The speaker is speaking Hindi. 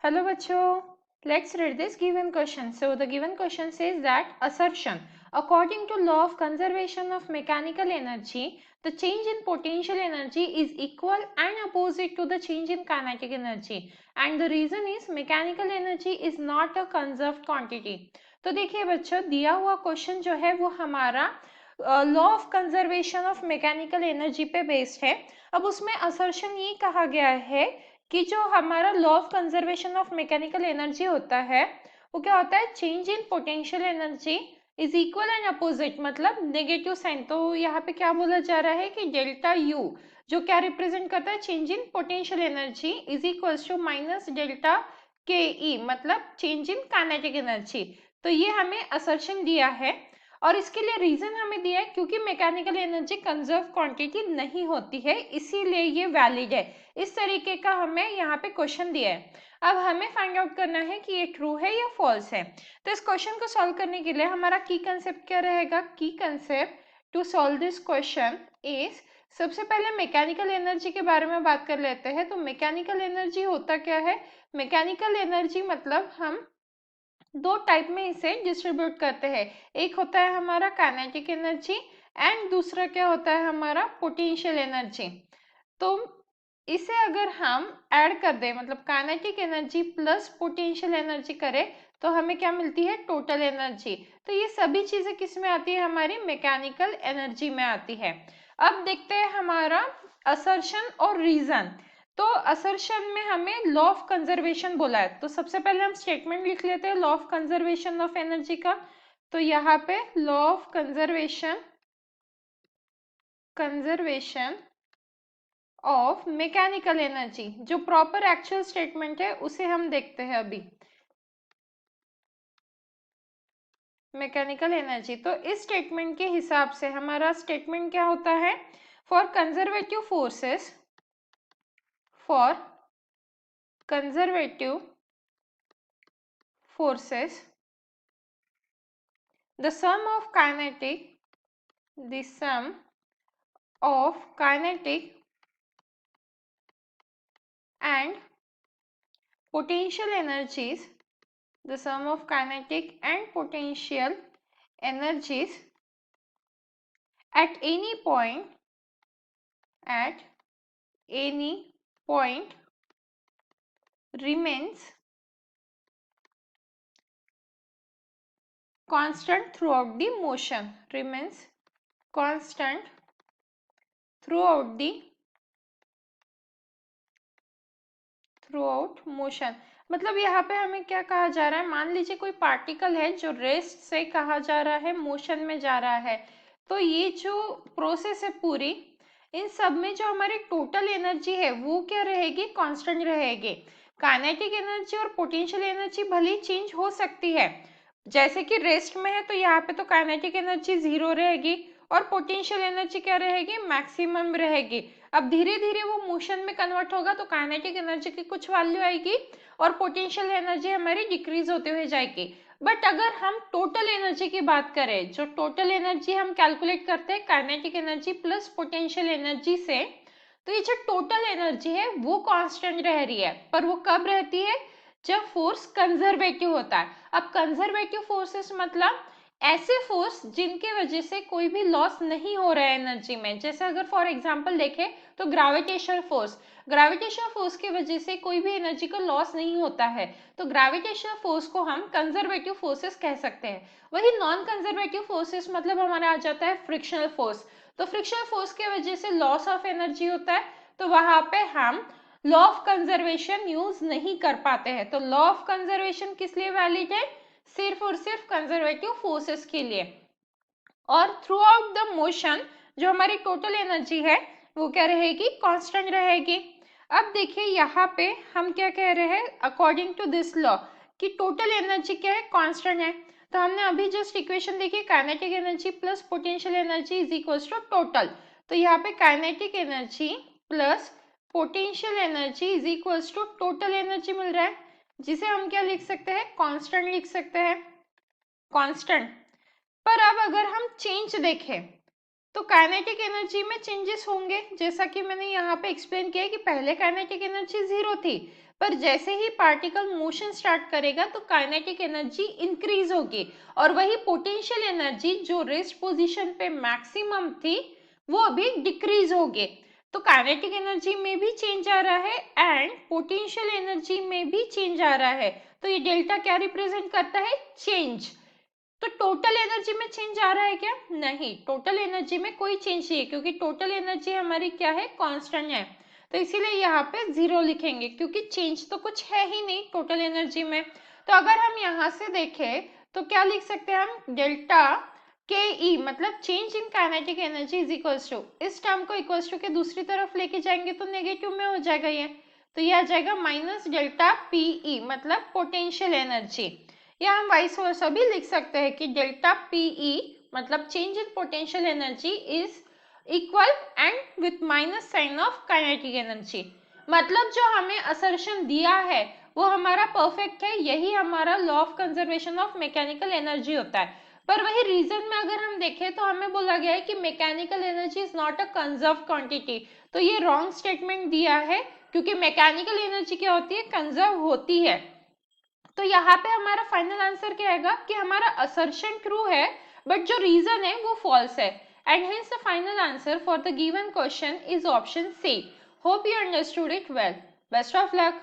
Hello bachcho, let's read this given question. So the given question says that assertion, according to law of conservation of mechanical energy, the change in potential energy is equal and opposite to the change in kinetic energy, and the reason is mechanical energy is not a conserved quantity. तो देखिए बच्चों, दिया हुआ क्वेश्चन जो है वो हमारा law of conservation of mechanical energy पे बेस्ड है। अब उसमें असर्शन ये कहा गया है कि जो हमारा law of conservation of mechanical energy होता है वो क्या होता है, change in potential energy is equal and opposite, मतलब नेगेटिव साइन। तो यहाँ पे क्या बोला जा रहा है कि डेल्टा यू जो क्या रिप्रेजेंट करता है, change in potential energy is equals to minus delta K E, मतलब चेंज इन काइनेटिक एनर्जी। तो ये हमें असर्शन दिया है और इसके लिए रीजन हमें दिया है क्योंकि मैकेनिकल एनर्जी कंजर्व क्वांटिटी नहीं होती है, इसीलिए ये वैलिड है। इस तरीके का हमें यहाँ पे क्वेश्चन दिया है। अब हमें फाइंड आउट करना है कि ये ट्रू है या फॉल्स है। तो इस क्वेश्चन को सॉल्व करने के लिए हमारा की कंसेप्ट क्या रहेगा, key concept to solve this question is, सबसे पहले मैकेनिकल एनर्जी के बारे में बात कर लेते हैं। तो मैकेनिकल एनर्जी होता क्या है, मैकेनिकल एनर्जी मतलब हम दो टाइप में इसे डिस्ट्रीब्यूट करते हैं। एक होता है हमारा काइनेटिक एनर्जी एंड दूसरा क्या होता है हमारा पोटेंशियल एनर्जी। तो इसे अगर हम ऐड कर दें, मतलब kinetic energy plus potential energy करें तो हमें क्या मिलती है, टोटल एनर्जी। तो ये सभी चीजें किस में आती है, हमारी मैकेनिकल एनर्जी में आती है। अब देखते हैं हमारा असर्शन और रीजन। तो असर्शन में हमें लॉ ऑफ कंजर्वेशन बोला है, तो सबसे पहले हम स्टेटमेंट लिख लेते हैं law of conservation of energy का। तो यहाँ पे law of conservation of mechanical energy, जो प्रॉपर एक्चुअल स्टेटमेंट है उसे हम देखते हैं अभी। मैकेनिकल एनर्जी, तो इस स्टेटमेंट के हिसाब से हमारा स्टेटमेंट क्या होता है, for conservative forces, for conservative forces the sum of kinetic and potential energies, the sum of kinetic and potential energies at any point remains constant throughout the motion, remains constant throughout motion. मतलब यहाँ पे हमें क्या कहा जा रहा है, मान लीजिए कोई पार्टिकल है जो रेस्ट से कहा जा रहा है मोशन में जा रहा है, तो ये जो प्रोसेस है पूरी, इन सब में जो हमारी टोटल एनर्जी है वो क्या रहेगी, कांस्टेंट रहेगी। काइनेटिक एनर्जी और पोटेंशियल एनर्जी भले ही चेंज हो सकती है, जैसे कि रेस्ट में है तो यहाँ पे तो काइनेटिक एनर्जी 0 रहेगी और पोटेंशियल एनर्जी क्या रहेगी, मैक्सिमम रहेगी। अब धीरे धीरे वो मोशन में कन्वर्ट होगा तो काइनेटिक एनर्जी की कुछ वैल्यू आएगी और पोटेंशियल एनर्जी हमारी डिक्रीज होते हुए जाएगी। बट अगर हम टोटल एनर्जी की बात करें, जो टोटल एनर्जी हम कैलकुलेट करते हैं kinetic energy plus potential energy से, तो ये जो टोटल एनर्जी है वो कांस्टेंट रह रही है। पर वो कब रहती है, जब फोर्स कंजर्वेटिव होता है। अब कंजर्वेटिव फोर्सेस मतलब ऐसे फोर्स जिनके वजह से कोई भी लॉस नहीं हो रहा है एनर्जी में। जैसे अगर फॉर एग्जांपल देखें तो ग्रेविटेशनल फोर्स की वजह से कोई भी एनर्जी का लॉस नहीं होता है, तो ग्रेविटेशनल फोर्स को हम कंजर्वेटिव फोर्सेस कह सकते हैं। वही नॉन कंजर्वेटिव फोर्सेस मतलब हमारा आ जाता है फ्रिक्शनल फोर्स। तो फ्रिक्शनल फोर्स की वजह से लॉस ऑफ एनर्जी होता है, तो वहां पे हम लॉ ऑफ कंजर्वेशन यूज नहीं कर पाते हैं। तो लॉ ऑफ कंजर्वेशन किस लिए वैलिड है, सिर्फ और सिर्फ कंजर्वेटिव फोर्सेस के लिए। और थ्रू आउट द मोशन जो हमारी टोटल एनर्जी है वो क्या रहेगी, कांस्टेंट रहेगी। अब देखिए यहाँ पे हम क्या कह रहे हैं, अकॉर्डिंग टू दिस लॉ कि टोटल एनर्जी क्या है, कांस्टेंट है। तो हमने अभी जस्ट इक्वेशन देखी, kinetic energy plus potential energy is equals to total. तो यहाँ पे kinetic energy plus potential energy is equals to total energy मिल रहा है, जिसे हम क्या लिख सकते हैं, कांस्टेंट लिख सकते हैं, कांस्टेंट। पर अब अगर हम चेंज देखें तो काइनेटिक एनर्जी में चेंजेस होंगे, जैसा कि मैंने यहाँ पे एक्सप्लेन किया कि पहले काइनेटिक एनर्जी 0 थी, पर जैसे ही पार्टिकल मोशन स्टार्ट करेगा तो काइनेटिक एनर्जी इंक्रीज होगी और वही पोटेंशियल एनर्जी जो रेस्ट पोजीशन पे मैक्सिमम थी वो अभी डिक्रीज होगी। तो काइनेटिक एनर्जी में भी चेंज आ रहा है एंड पोटेंशियल एनर्जी में भी चेंज आ रहा है। तो ये डेल्टा क्या रिप्रेजेंट करता है? चेंज। तो टोटल एनर्जी में चेंज आ रहा है क्या? नहीं, टोटल एनर्जी में कोई चेंज नहीं है क्योंकि टोटल एनर्जी हमारी क्या है? कांस्टेंट है। तो इसीलिए यहाँ पे 0 लिखेंगे क्योंकि चेंज तो कुछ है ही नहीं टोटल एनर्जी में। तो अगर हम यहाँ से देखें तो क्या लिख सकते हैं हम? डेल्टा के ई मतलब change in kinetic energy is equals to, इस टर्म को इक्वल्स टू के दूसरी तरफ लेके जाएंगे तो नेगेटिव में हो जाएगा ये, तो ये आ जाएगा माइनस डेल्टा पीई मतलब पोटेंशियल एनर्जी। या हम वाइस वर्सा भी लिख सकते हैं कि डेल्टा पीई मतलब change in potential energy is equal and with minus sign of kinetic energy. मतलब जो हमें असर्शन दिया है वो हमारा परफेक्ट है, यही हमारा law of conservation of mechanical energy होता है। पर वही रीजन में अगर हम देखें तो हमें बोला गया है कि mechanical energy is not a conserve quantity. तो ये रॉन्ग स्टेटमेंट दिया है क्योंकि मैकेनिकल एनर्जी क्या होती है? कंजर्व होती है। तो यहाँ पे हमारा फाइनल आंसर क्या आएगा कि हमारा असर्शन ट्रू है बट जो रीजन है वो फॉल्स है। And hence the final answer for the given question is option C. Hope you understood it well. Best of luck.